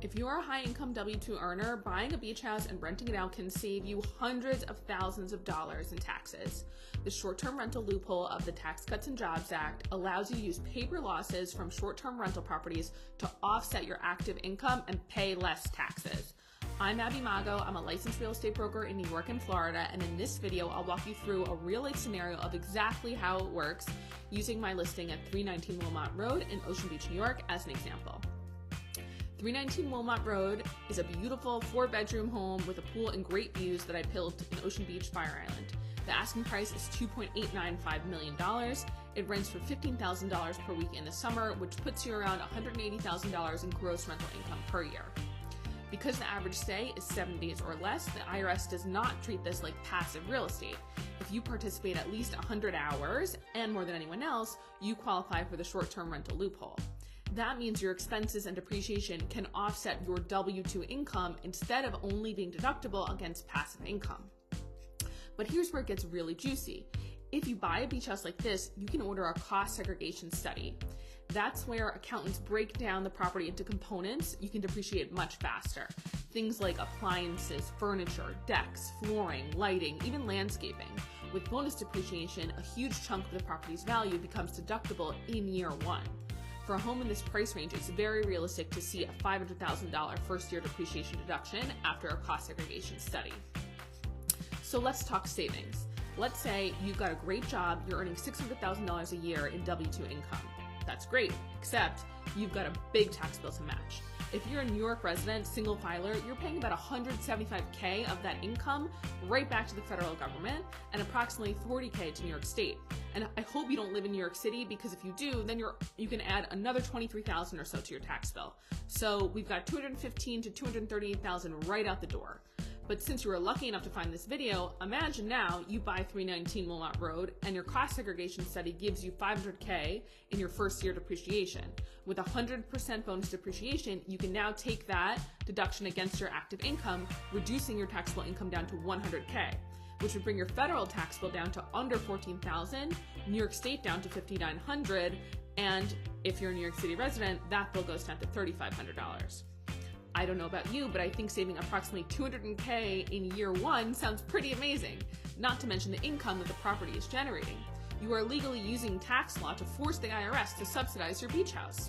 If you're a high-income W-2 earner, buying a beach house and renting it out can save you hundreds of thousands of dollars in taxes. The short-term rental loophole of the Tax Cuts and Jobs Act allows you to use paper losses from short-term rental properties to offset your active income and pay less taxes. I'm Abby Mago. I'm a licensed real estate broker in New York and Florida, and in this video, I'll walk you through a real-life scenario of exactly how it works using my listing at 319 Wilmot Road in Ocean Beach, New York as an example. 319 Wilmot Road is a beautiful 4-bedroom home with a pool and great views that I built in Ocean Beach, Fire Island. The asking price is $2.895 million. It rents for $15,000 per week in the summer, which puts you around $180,000 in gross rental income per year. Because the average stay is 7 days or less, the IRS does not treat this like passive real estate. If you participate at least 100 hours and more than anyone else, you qualify for the short-term rental loophole. That means your expenses and depreciation can offset your W-2 income instead of only being deductible against passive income. But here's where it gets really juicy. If you buy a beach house like this, you can order a cost segregation study. That's where accountants break down the property into components you can depreciate much faster. Things like appliances, furniture, decks, flooring, lighting, even landscaping. With bonus depreciation, a huge chunk of the property's value becomes deductible in year one. For a home in this price range, it's very realistic to see a $500,000 first-year depreciation deduction after a cost segregation study. So let's talk savings. Let's say you've got a great job, you're earning $600,000 a year in W-2 income. That's great, except you've got a big tax bill to match. If you're a New York resident, single filer, you're paying about $175K of that income right back to the federal government and approximately $40K to New York State. And I hope you don't live in New York City, because if you do, then you can add another $23,000 or so to your tax bill. So we've got $215,000 to $238,000 right out the door. But since you were lucky enough to find this video, imagine now you buy 319 Wilmot Road and your cost segregation study gives you $500K in your first year depreciation. With 100% bonus depreciation, you can now take that deduction against your active income, reducing your taxable income down to $100K, which would bring your federal tax bill down to under $14,000, New York State down to $5,900, and if you're a New York City resident, that bill goes down to $3,500. I don't know about you, but I think saving approximately $200K in year one sounds pretty amazing, not to mention the income that the property is generating. You are legally using tax law to force the IRS to subsidize your beach house.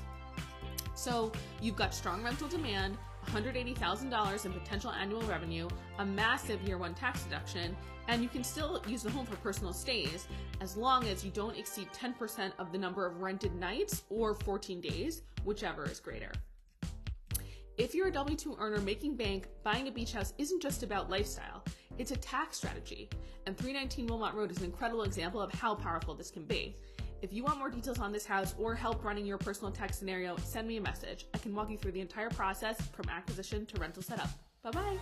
So you've got strong rental demand, $180,000 in potential annual revenue, a massive year one tax deduction, and you can still use the home for personal stays as long as you don't exceed 10% of the number of rented nights or 14 days, whichever is greater. If you're a W-2 earner making bank, buying a beach house isn't just about lifestyle, it's a tax strategy. And 319 Wilmot Road is an incredible example of how powerful this can be. If you want more details on this house or help running your personal tax scenario, send me a message. I can walk you through the entire process from acquisition to rental setup. Bye-bye.